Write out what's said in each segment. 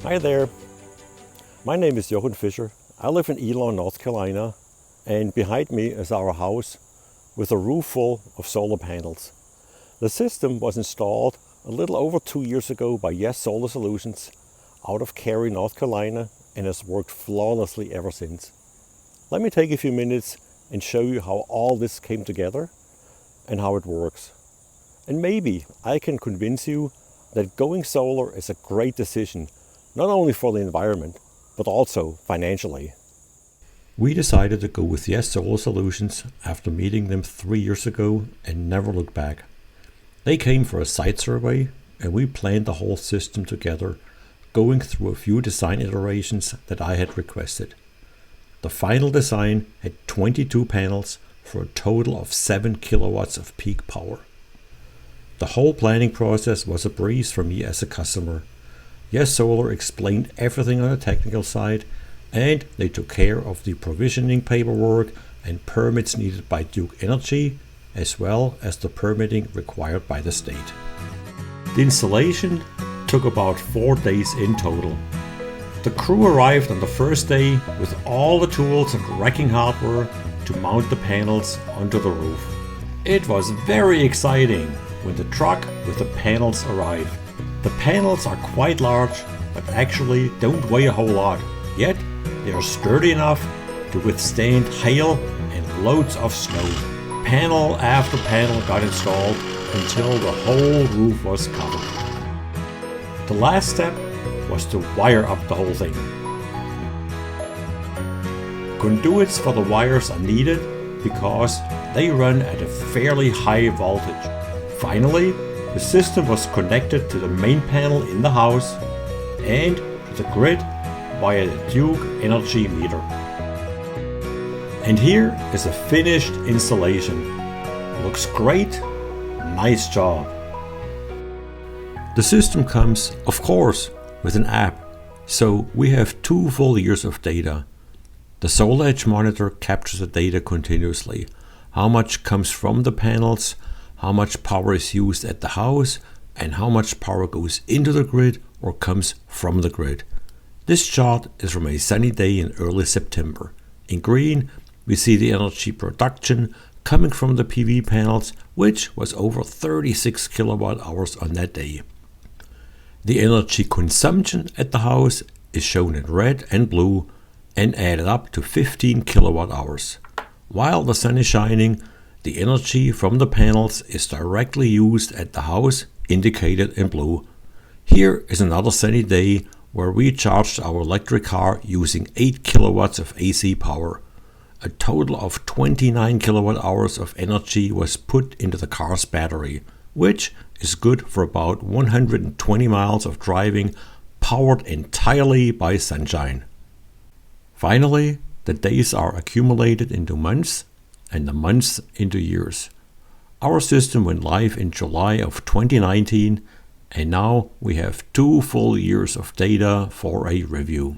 Hi there, my name is Jochen Fischer. I live in Elon, North Carolina, and behind me is our house with a roof full of solar panels. The system was installed a little over 2 years ago by Yes Solar Solutions out of Cary, North Carolina, and has worked flawlessly ever since. Let me take a few minutes and show you how all this came together and how it works. And maybe I can convince you that going solar is a great decision, not only for the environment, but also financially. We decided to go with Yes Solar Solutions after meeting them 3 years ago and never looked back. They came for a site survey and we planned the whole system together, going through a few design iterations that I had requested. The final design had 22 panels for a total of 7 kilowatts of peak power. The whole planning process was a breeze for me as a customer. Yes Solar explained everything on the technical side, and they took care of the provisioning paperwork and permits needed by Duke Energy, as well as the permitting required by the state. The installation took about 4 days in total. The crew arrived on the first day with all the tools and racking hardware to mount the panels onto the roof. It was very exciting when the truck with the panels arrived. The panels are quite large, but actually don't weigh a whole lot, yet they are sturdy enough to withstand hail and loads of snow. Panel after panel got installed until the whole roof was covered. The last step was to wire up the whole thing. Conduits for the wires are needed because they run at a fairly high voltage. Finally, the system was connected to the main panel in the house and to the grid via the Duke Energy meter. And here is a finished installation. Looks great, nice job. The system comes, of course, with an app, so we have 2 full years of data. The Solar Edge monitor captures the data continuously. How much comes from the panels, how much power is used at the house, and how much power goes into the grid or comes from the grid. This chart is from a sunny day in early September. In green, we see the energy production coming from the PV panels, which was over 36 kilowatt hours on that day. The energy consumption at the house is shown in red and blue and added up to 15 kilowatt hours. While the sun is shining, the energy from the panels is directly used at the house, indicated in blue. Here is another sunny day where we charged our electric car using 8 kilowatts of AC power. A total of 29 kilowatt hours of energy was put into the car's battery, which is good for about 120 miles of driving, powered entirely by sunshine. Finally, the days are accumulated into months and the months into years. Our system went live in July of 2019, and now we have 2 full years of data for a review.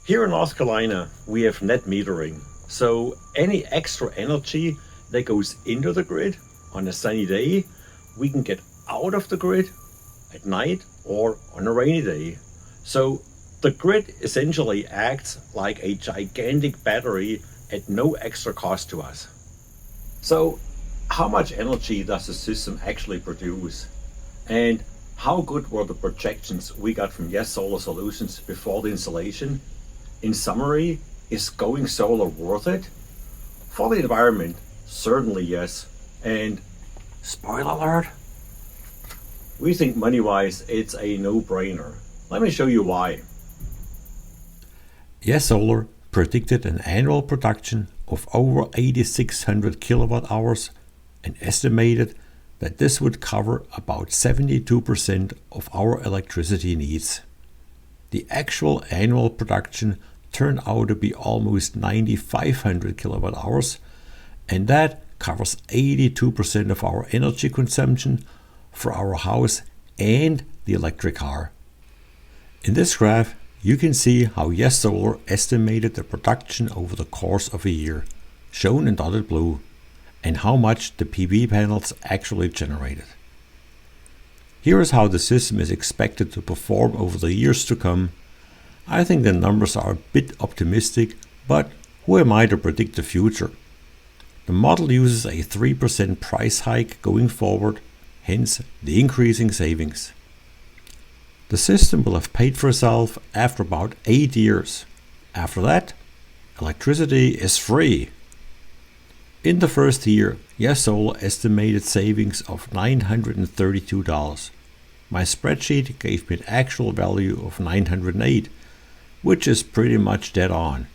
Here in North Carolina, we have net metering, so any extra energy that goes into the grid on a sunny day, we can get out of the grid at night or on a rainy day. So the grid essentially acts like a gigantic battery at no extra cost to us. So how much energy does the system actually produce? And how good were the projections we got from Yes Solar Solutions before the installation? In summary, is going solar worth it? For the environment, certainly yes. And spoiler alert, we think money-wise it's a no-brainer. Let me show you why. Yes Solar predicted an annual production of over 8,600 kilowatt hours and estimated that this would cover about 72% of our electricity needs. The actual annual production turned out to be almost 9,500 kilowatt hours, and that covers 82% of our energy consumption for our house and the electric car. In this graph, you can see how Yes Solar estimated the production over the course of a year, shown in dotted blue, and how much the PV panels actually generated. Here is how the system is expected to perform over the years to come. I think the numbers are a bit optimistic, but who am I to predict the future? The model uses a 3% price hike going forward, hence the increasing savings. The system will have paid for itself after about 8 years. After that, electricity is free. In the first year, Yes Solar estimated savings of $932. My spreadsheet gave me an actual value of $908, which is pretty much dead on.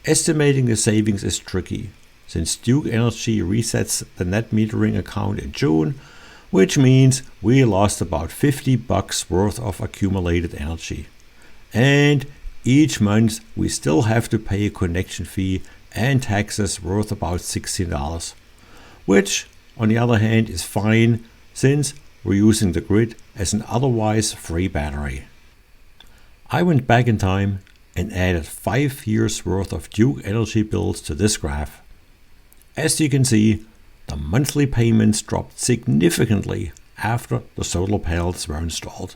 Estimating the savings is tricky, since Duke Energy resets the net metering account in June, which means we lost about $50 worth of accumulated energy. And each month we still have to pay a connection fee and taxes worth about $16, which on the other hand is fine since we're using the grid as an otherwise free battery. I went back in time and added 5 years worth of Duke Energy bills to this graph. As you can see, the monthly payments dropped significantly after the solar panels were installed.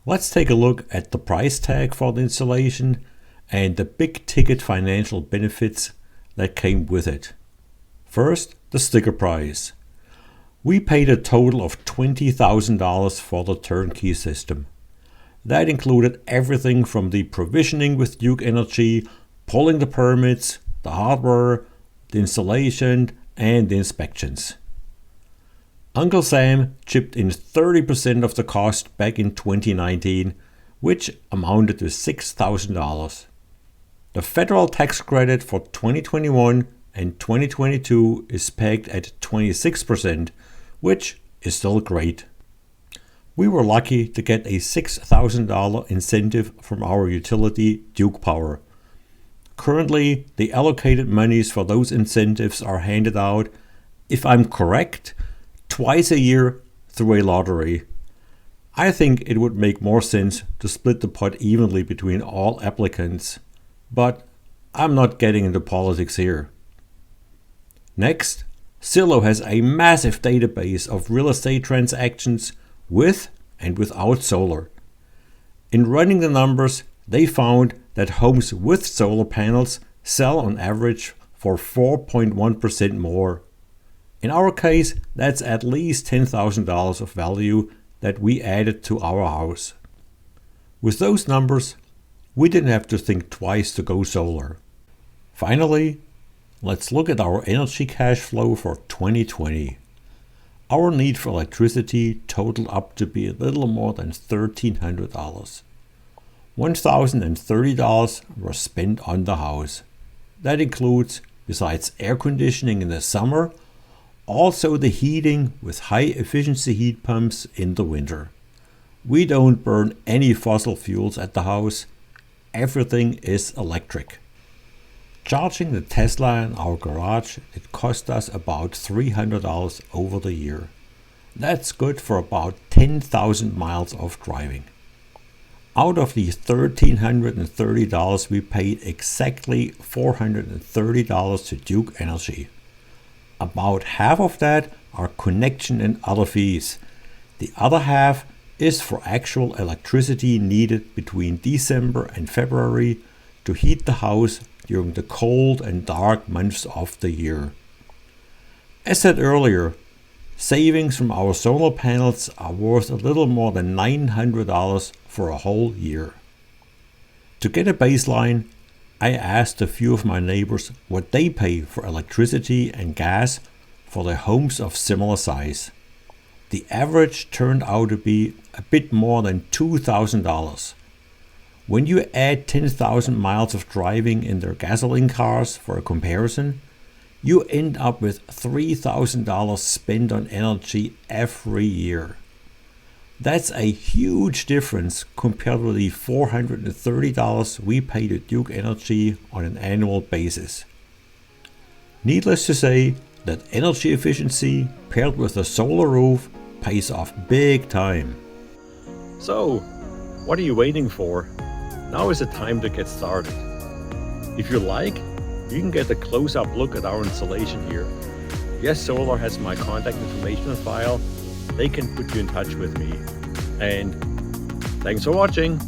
Let's take a look at the price tag for the installation and the big ticket financial benefits that came with it. First, the sticker price. We paid a total of $20,000 for the turnkey system. That included everything from the provisioning with Duke Energy, pulling the permits, the hardware, the installation, and the inspections. Uncle Sam chipped in 30% of the cost back in 2019, which amounted to $6,000. The federal tax credit for 2021 and 2022 is pegged at 26%, which is still great. We were lucky to get a $6,000 incentive from our utility, Duke Power. Currently, the allocated monies for those incentives are handed out, if I'm correct, twice a year through a lottery. I think it would make more sense to split the pot evenly between all applicants, but I'm not getting into politics here. Next, Zillow has a massive database of real estate transactions with and without solar. In running the numbers, they found that homes with solar panels sell on average for 4.1% more. In our case, that's at least $10,000 of value that we added to our house. With those numbers, we didn't have to think twice to go solar. Finally, let's look at our energy cash flow for 2020. Our need for electricity totaled up to be a little more than $1,300. $1,030 were spent on the house. That includes, besides air conditioning in the summer, also the heating with high efficiency heat pumps in the winter. We don't burn any fossil fuels at the house. Everything is electric. Charging the Tesla in our garage, it cost us about $300 over the year. That's good for about 10,000 miles of driving. Out of the $1,330 we paid exactly $430 to Duke Energy. About half of that are connection and other fees. The other half is for actual electricity needed between December and February to heat the house during the cold and dark months of the year. As said earlier, savings from our solar panels are worth a little more than $900 for a whole year. To get a baseline, I asked a few of my neighbors what they pay for electricity and gas for their homes of similar size. The average turned out to be a bit more than $2,000. When you add 10,000 miles of driving in their gasoline cars for a comparison, you end up with $3,000 spent on energy every year. That's a huge difference compared with the $430 we pay to Duke Energy on an annual basis. Needless to say that energy efficiency paired with a solar roof pays off big time. So, what are you waiting for? Now is the time to get started. If you like, you can get a close-up look at our installation here. Yes Solar has my contact information on file, they can put you in touch with me. And thanks for watching.